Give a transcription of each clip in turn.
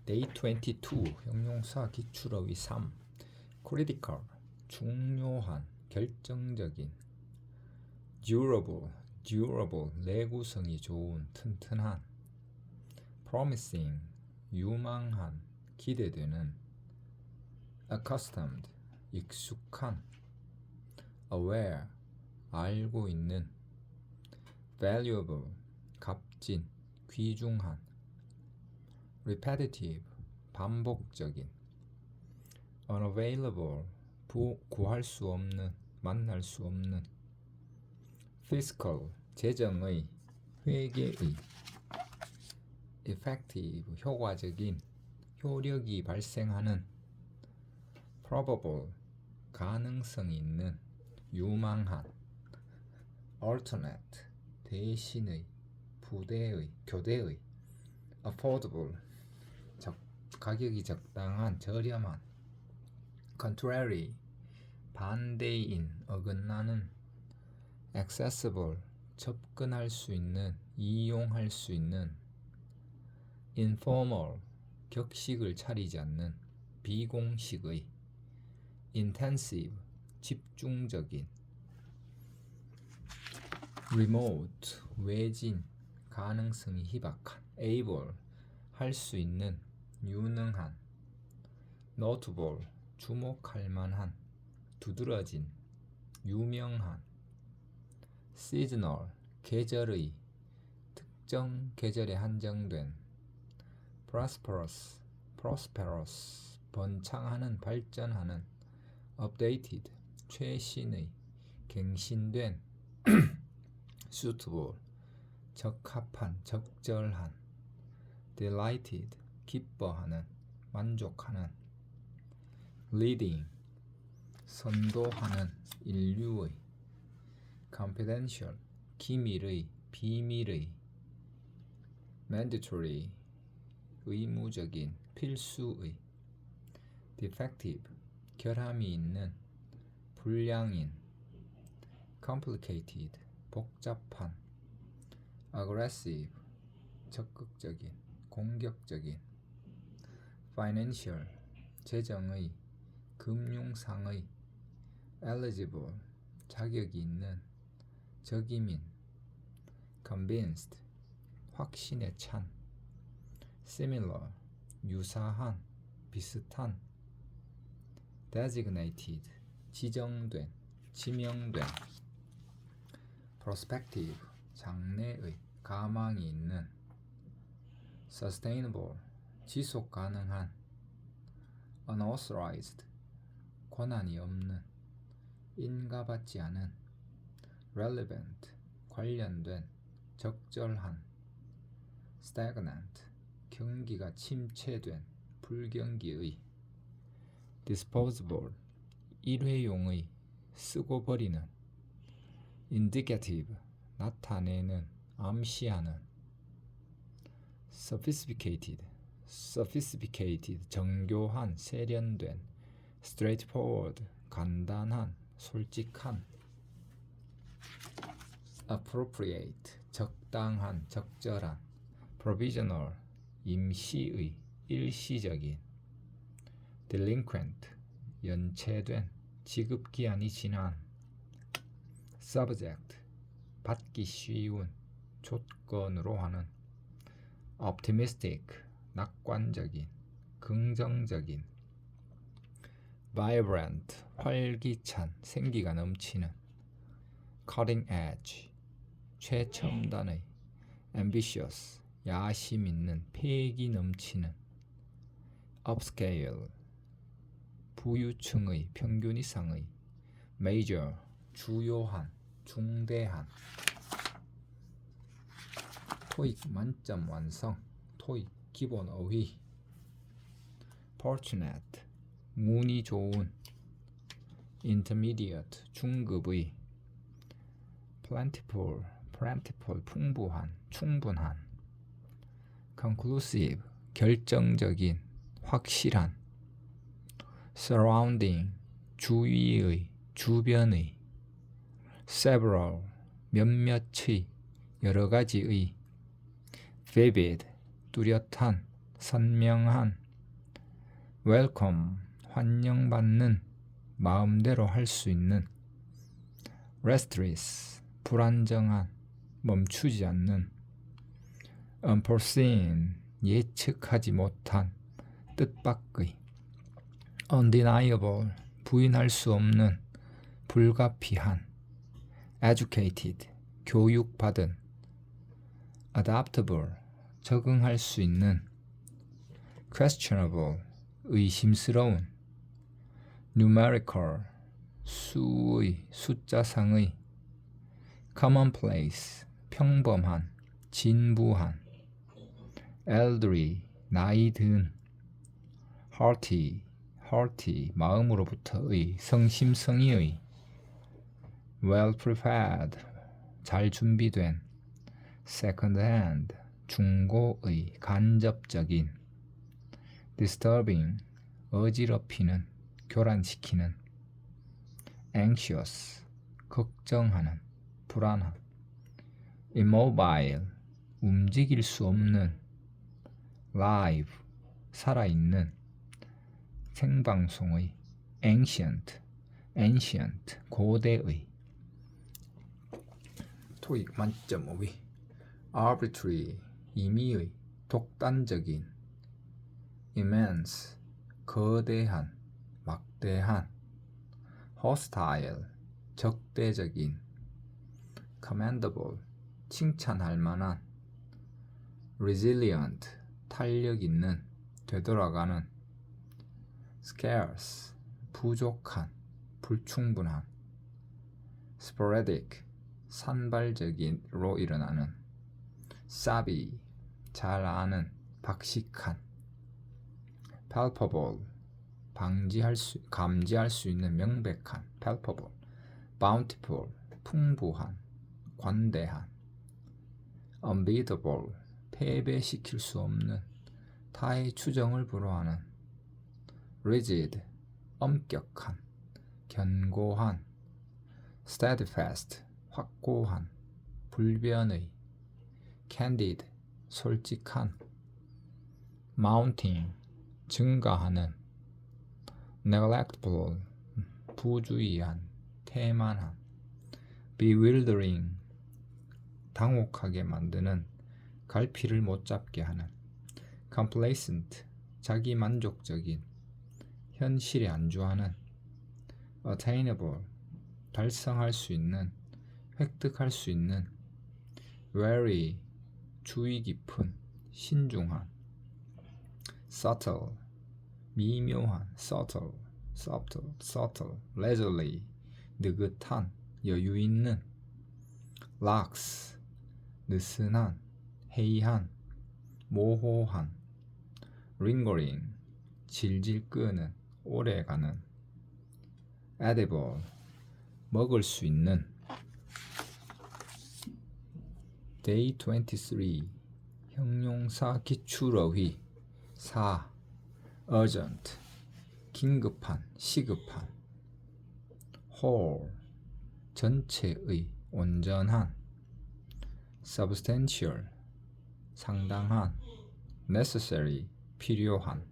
Day 22 형용사 기출어휘 3 critical 중요한 결정적인 durable 내구성이 좋은 튼튼한 promising 유망한 기대되는 accustomed 익숙한 aware 알고 있는 valuable 값진 귀중한 repetitive 반복적인 unavailable 구할 수 없는 만날 수 없는 fiscal 재정의 회계의 effective 효과적인 효력이 발생하는 probable 가능성 있는 유망한 alternate 대신의 부대의 교대의 affordable 가격이 적당한 저렴한 contrary 반대인 어긋나는 accessible 접근할 수 있는 이용할 수 있는 informal 격식을 차리지 않는 비공식의 intensive 집중적인 remote 외진 가능성이 희박한 able 할 수 있는 유능한 notable 주목할 만한 두드러진 유명한 seasonal 계절의 특정 계절에 한정된 prosperous 번창하는 발전하는 updated 최신의 갱신된 suitable 적합한 적절한 delighted 기뻐하는 만족하는 leading 선도하는 인류의 confidential 기밀의 비밀의 mandatory 의무적인 필수의 defective 결함이 있는 불량인 complicated 복잡한 aggressive 적극적인 공격적인 financial 재정의 금융상의 eligible 자격이 있는 적임인 convinced 확신에 찬 similar 유사한 비슷한 designated 지정된 지명된 prospective 장래의 가망이 있는 sustainable 지속 가능한 unauthorized 권한이 없는 인가받지 않은 relevant 관련된 적절한 stagnant 경기가 침체된 불경기의 disposable 일회용의 쓰고 버리는 indicative 나타내는 암시하는 sophisticated 정교한 세련된 straightforward 간단한 솔직한 appropriate 적당한 적절한 provisional 임시의 일시적인 delinquent 연체된 지급기한이 지난 subject 받기 쉬운 조건으로 하는 optimistic 낙관적인 긍정적인 vibrant 활기찬 생기가 넘치는 cutting edge 최첨단의 ambitious 야심 있는 패기 넘치는 upscale 부유층의 평균 이상의 major 주요한 중대한 토익 만점 완성 토익 기본 어휘 fortunate 운이 좋은 intermediate 중급의 plentiful 풍부한 충분한 conclusive 결정적인 확실한 surrounding 주위의 주변의 several 몇몇의 여러 가지의 vivid 뚜렷한 선명한, welcome, 환영받는, 마음대로 할 수 있는, restless, 불안정한, 멈추지 않는, unforeseen, 예측하지 못한, 뜻밖의, undeniable, 부인할 수 없는, 불가피한, educated, 교육받은, adaptable, 적응할 수 있는, questionable, 의심스러운, numerical, 수의, 숫자상의, commonplace, 평범한, 진부한, elderly, 나이 든, hearty, 마음으로부터의, 성심성의의, well prepared, 잘 준비된, second hand, 중고의, 간접적인, disturbing, 어지럽히는, 교란시키는, anxious, 걱정하는, 불안한, immobile, 움직일 수 없는, live, 살아있는, 생방송의, ancient, 고대의, 토익 만점 5위, arbitrary, 임의의, 독단적인, immense, 거대한, 막대한, hostile, 적대적인, commendable, 칭찬할 만한, resilient, 탄력 있는, 되돌아가는, scarce, 부족한, 불충분한, sporadic, 산발적인로 일어나는, savvy, 잘 아는, 박식한, palpable, 감지할 수 있는, 명백한, palpable, bountiful, 풍부한, 관대한, unbeatable, 패배시킬 수 없는, 타의 추정을 불허하는, rigid, 엄격한, 견고한, steadfast, 확고한, 불변의, candid, 솔직한, mounting, 증가하는, neglectful, 부주의한, 태만한, bewildering, 당혹하게 만드는, 갈피를 못 잡게 하는, complacent, 자기만족적인, 현실에 안주하는, attainable, 달성할 수 있는, 획득할 수 있는, wary, 주의 깊은, 신중한, subtle, 미묘한, subtle, leisurely, 느긋한, 여유 있는, lax, 느슨한, 해이한, 모호한, lingering, 질질 끄는, 오래가는, edible, 먹을 수 있는. Day 23, 형용사 기출어휘 4. urgent, 긴급한, 시급한, whole, 전체의, 온전한, substantial, 상당한, necessary, 필요한,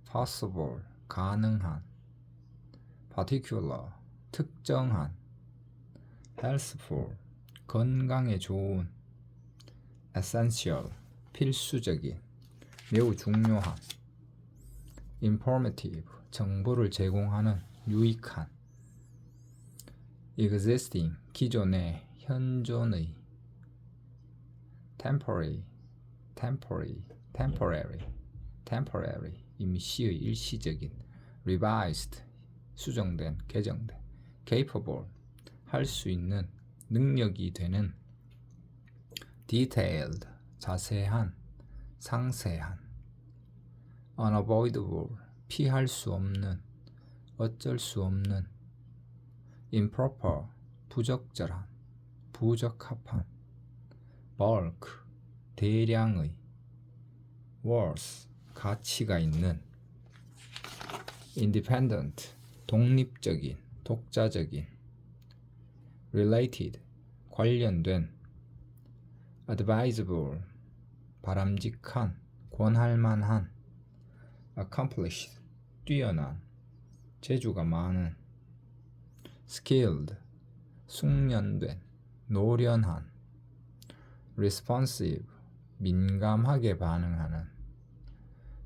possible, 가능한, particular, 특정한, healthful, 건강에 좋은, essential, 필수적인, 매우 중요한, informative, 정보를 제공하는, 유익한, existing, 기존의, 현존의, temporary, 임시의, 일시적인, revised, 수정된, 개정된, capable, 할 수 있는, 능력이 되는, detailed, 자세한, 상세한, unavoidable, 피할 수 없는, 어쩔 수 없는, improper, 부적절한, 부적합한, bulk, 대량의, worth, 가치가 있는, independent, 독립적인, 독자적인, related, 관련된, advisable, 바람직한, 권할 만한, accomplished, 뛰어난, 재주가 많은, skilled, 숙련된, 노련한, responsive, 민감하게 반응하는,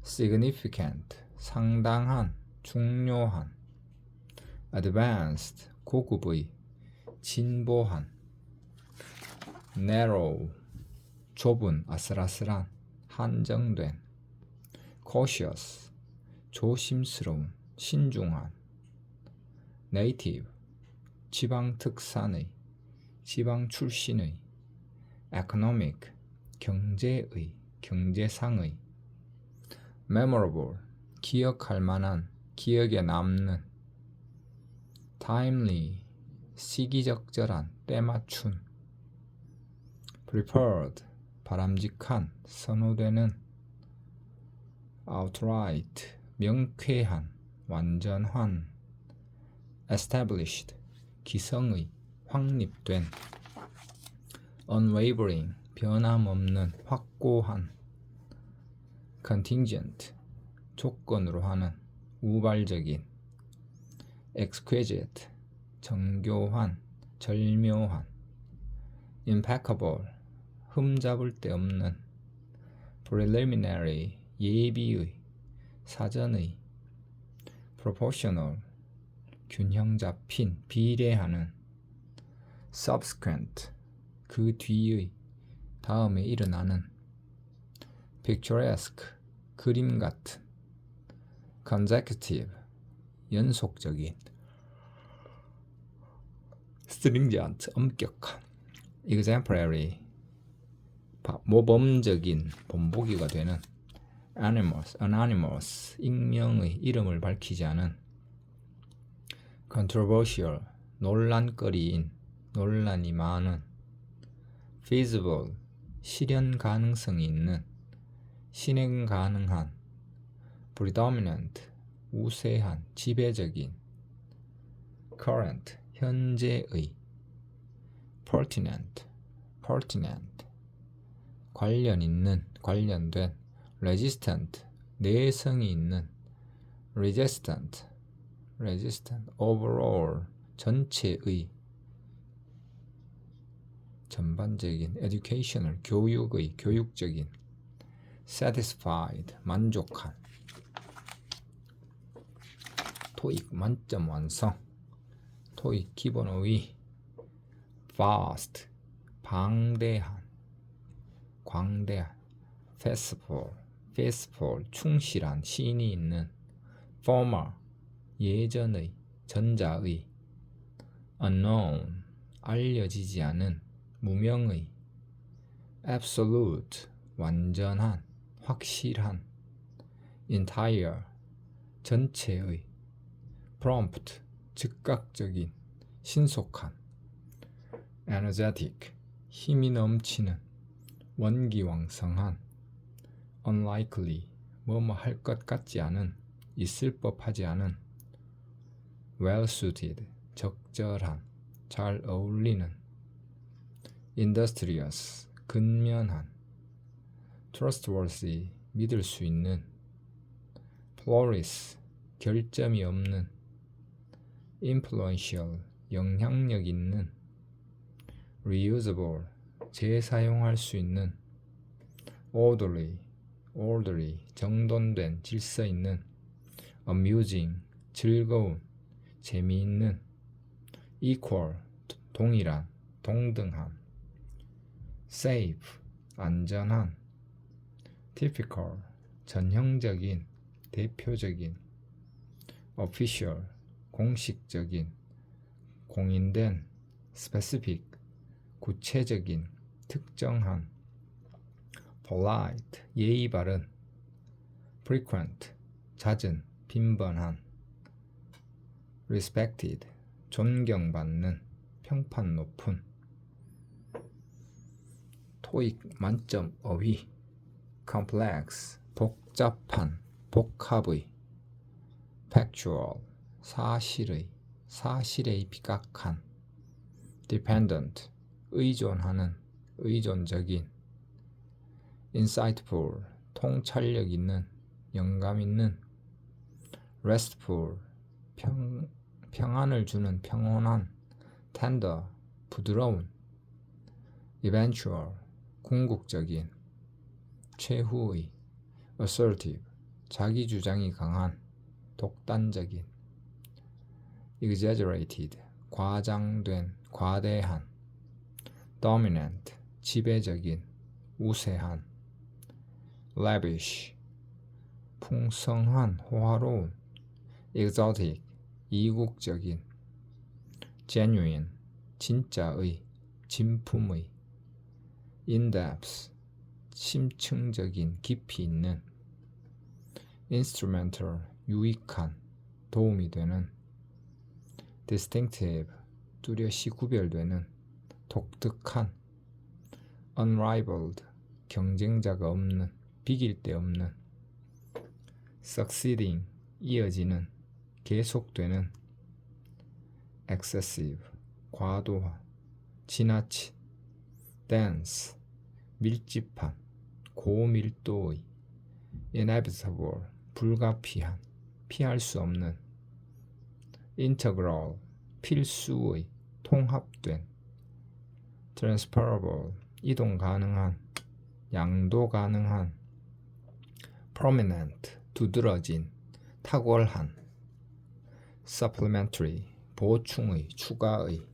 significant, 상당한, 중요한, advanced, 고급의, 진보한, narrow, 좁은, 아슬아슬한, 한정된, cautious, 조심스러운, 신중한, native, 지방 특산의, 지방 출신의, economic, 경제의, 경제상의, memorable, 기억할 만한, 기억에 남는, timely, 시기적절한, 때맞춘, preferred, 바람직한, 선호되는, outright, 명쾌한, 완전한, established, 기성의, 확립된, unwavering, 변함없는, 확고한, contingent, 조건으로 하는, 우발적인, exquisite, 정교한, 절묘한, impeccable, 흠잡을 데 없는, preliminary, 예비의, 사전의, proportional, 균형 잡힌, 비례하는, subsequent, 그 뒤의, 다음에 일어나는, picturesque, 그림 같은, consecutive, 연속적인, stringent, 엄격한, exemplary, 모범적인, 본보기가 되는, anonymous, 익명의, 이름을 밝히지 않은, controversial, 논란거리인, 논란이 많은, feasible, 실현 가능성이 있는, 실행 가능한, predominant, 우세한, 지배적인, current, 현재의, pertinent, 관련 있는, 관련된, resistant, 내성이 있는, resistant, overall, 전체의, 전반적인, educational, 교육의, 교육적인, satisfied, 만족한, 토익 만점 완성, 토익 기본 5위, vast, 방대한, 광대한, faithful, 충실한, 신이 있는, former, 예전의, 전자의, unknown, 알려지지 않은, 무명의, absolute, 완전한, 확실한, entire, 전체의, prompt, 즉각적인, 신속한, energetic, 힘이 넘치는, 원기왕성한, unlikely, 뭐뭐 할 것 같지 않은, 있을 법하지 않은, well suited, 적절한, 잘 어울리는, industrious, 근면한, trustworthy, 믿을 수 있는, flourish, 결점이 없는, influential, 영향력 있는, reusable, 재사용할 수 있는, orderly, 정돈된, 질서 있는, amusing, 즐거운, 재미있는, equal, 동일한, 동등한, safe, 안전한, typical, 전형적인, 대표적인, official, 공식적인, 공인된, specific, 구체적인, 특정한, polite, 예의 바른, frequent, 잦은, 빈번한, respected, 존경받는, 평판 높은, 토익 만점 5위, complex, 복잡한, 복합의, factual, 사실의, 사실에 비각한, dependent, 의존하는, 의존적인, insightful, 통찰력 있는, 영감 있는. restful, 평안을 주는, 평온한. tender, 부드러운. eventual, 궁극적인, 최후의. assertive, 자기 주장이 강한, 독단적인. exaggerated, 과장된, 과대한. dominant, 지배적인, 우세한. lavish, 풍성한, 호화로운. exotic, 이국적인. genuine, 진짜의, 진품의. in-depth, 심층적인, 깊이 있는. instrumental, 유익한, 도움이 되는. distinctive, 뚜렷이 구별되는, 독특한. unrivaled, 경쟁자가 없는, 비길 데 없는. succeeding, 이어지는, 계속되는. excessive, 과도한, 지나친. dense, 밀집한, 고밀도의. inevitable, 불가피한, 피할 수 없는. integral, 필수의, 통합된. transferable, 이동 가능한, 양도 가능한. prominent, 두드러진, 탁월한. supplementary, 보충의, 추가의.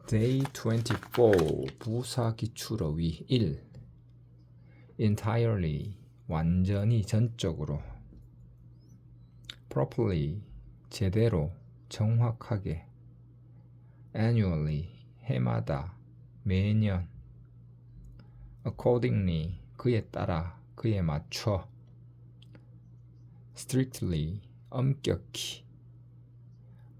Day 24, 부사 기출어휘 1. entirely, 완전히, 전적으로. properly, 제대로, 정확하게. annually, 해마다, 매년. accordingly, 그에 따라, 그에 맞춰. strictly, 엄격히.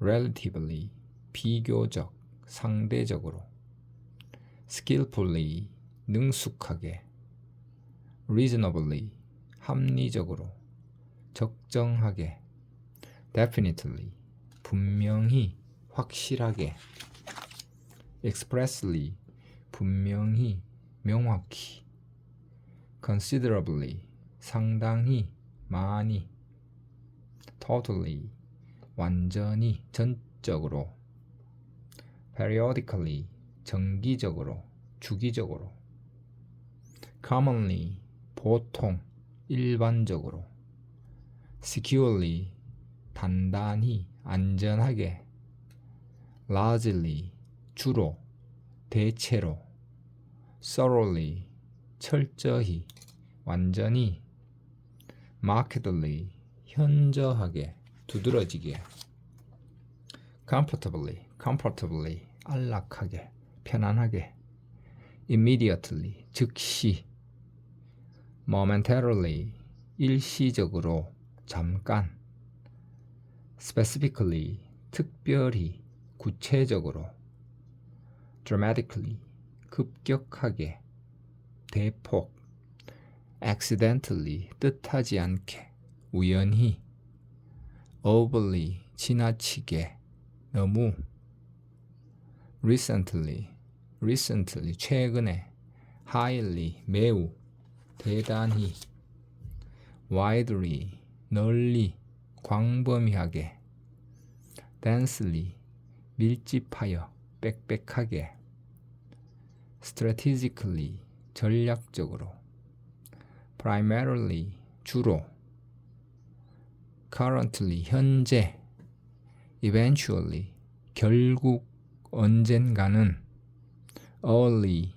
relatively, 비교적, 상대적으로. skillfully, 능숙하게. reasonably, 합리적으로, 적정하게. definitely, 분명히, 확실하게. expressly, 분명히, 명확히. considerably, 상당히, 많이. totally, 완전히, 전적으로. periodically, 정기적으로, 주기적으로. commonly, 보통, 일반적으로. securely, 단단히, 안전하게. largely, 주로, 대체로. thoroughly, 철저히, 완전히. markedly, 현저하게, 두드러지게. comfortably, 안락하게, 편안하게. immediately, 즉시. momentarily, 일시적으로, 잠깐. specifically, 특별히, 구체적으로. dramatically, 급격하게, 대폭. accidentally, 뜻하지 않게, 우연히. overly, 지나치게, 너무. recently, 최근에. highly, 매우, 대단히. widely, 널리, 광범위하게. densely, 밀집하여, 빽빽하게. strategically, 전략적으로. primarily, 주로. currently, 현재. eventually, 결국, 언젠가는. early,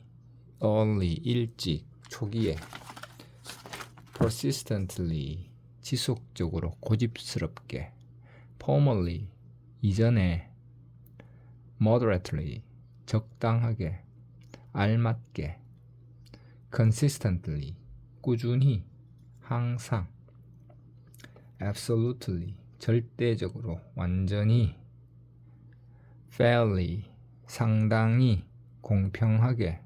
일찍, 초기에. persistently, 지속적으로, 고집스럽게. formerly, 이전에. moderately, 적당하게, 알맞게. consistently, 꾸준히, 항상. absolutely, 절대적으로, 완전히. fairly, 상당히, 공평하게.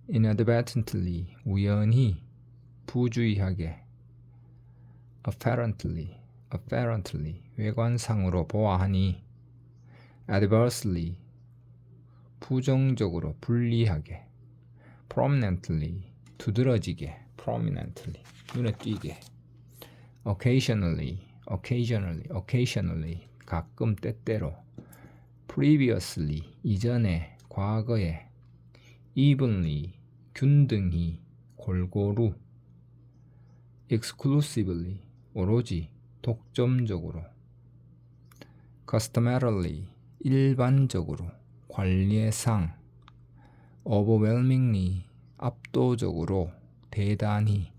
inadvertently, 우연히, 부주의하게. apparently, 외관상으로 보아하니. adversely, 부정적으로, 불리하게. prominently, 두드러지게, prominently, 눈에 띄게. occasionally, 가끔 때때로. previously, 이전에, 과거에. evenly, 균등히, 골고루. exclusively, 오로지, 독점적으로. customarily, 일반적으로, 관례상. overwhelmingly, 압도적으로, 대단히.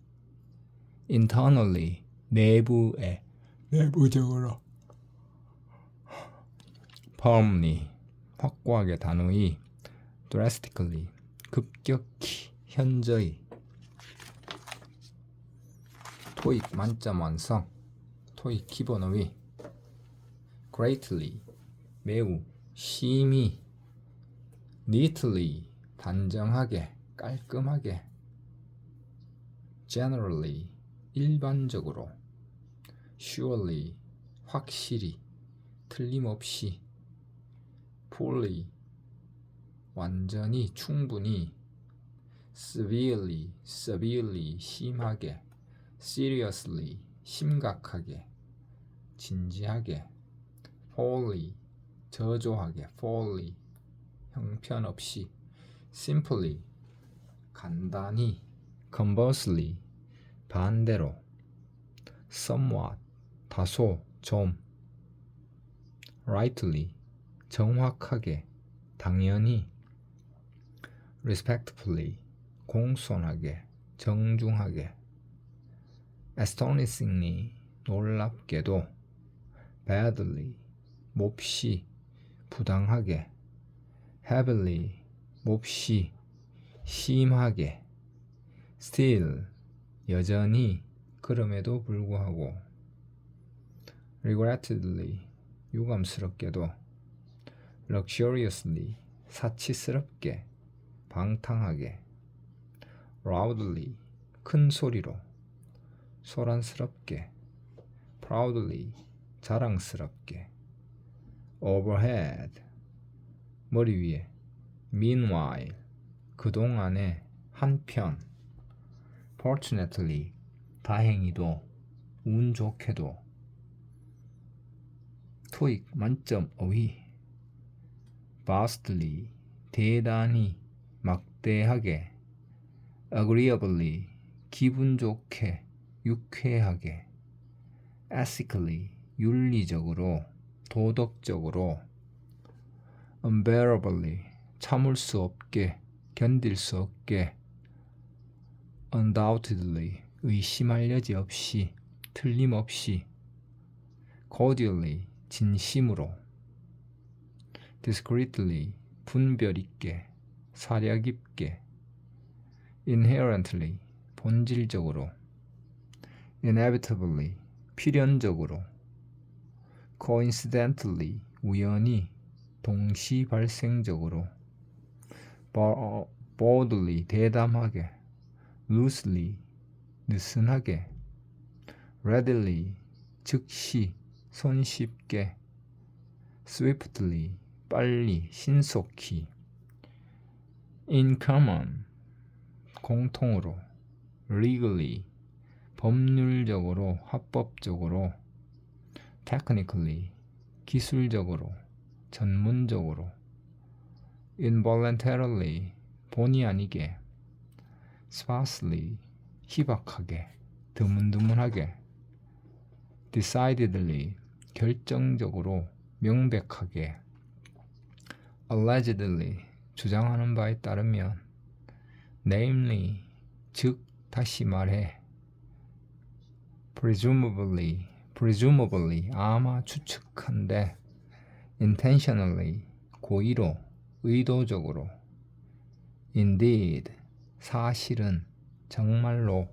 internally, 내부적으로. firmly, 확고하게 단호히. drastically, 급격히, 현저히. 토익 만점 완성. 토익 기본 어휘. greatly, 매우, 심히. neatly, 단정하게, 깔끔하게. generally, 일반적으로. surely, 확실히, 틀림없이. fully, 완전히, 충분히. severely, 심하게. seriously, 심각하게, 진지하게. wholly, 저조하게, fully, 형편없이. simply, 간단히. conversely, 반대로. somewhat, 다소, 좀. rightly, 정확하게, 당연히. respectfully, 공손하게, 정중하게. astonishingly, 놀랍게도. badly, 몹시, 부당하게. heavily, 몹시, 심하게. still, 여전히, 그럼에도 불구하고. regrettably, 유감스럽게도. luxuriously, 사치스럽게, 방탕하게. loudly, 큰 소리로, 소란스럽게. proudly, 자랑스럽게. overhead, 머리 위에. meanwhile, 그동안에, 한편. fortunately, 다행히도, 운 좋게도. 토익 만점 어휘. vastly, 대단히, 막대하게. agreeably, 기분 좋게, 유쾌하게. ethically, 윤리적으로, 도덕적으로. unbearably, 참을 수 없게, 견딜 수 없게. undoubtedly, 의심할 여지 없이, 틀림없이. cordially, 진심으로. discreetly, 분별 있게, 사려 깊게. inherently, 본질적으로. inevitably, 필연적으로. coincidentally, 우연히, 동시 발생적으로. boldly, 대담하게. loosely, 느슨하게. readily, 즉시, 손쉽게. swiftly, 빨리, 신속히. in common, 공통으로. legally, 법률적으로, 합법적으로. technically, 기술적으로, 전문적으로. involuntarily, 본의 아니게. sparsely, 희박하게, 드문드문하게. decidedly, 결정적으로, 명백하게. allegedly, 주장하는 바에 따르면. namely, 즉, 다시 말해. presumably, 아마 추측한데. intentionally, 고의로, 의도적으로. indeed, 사실은, 정말로.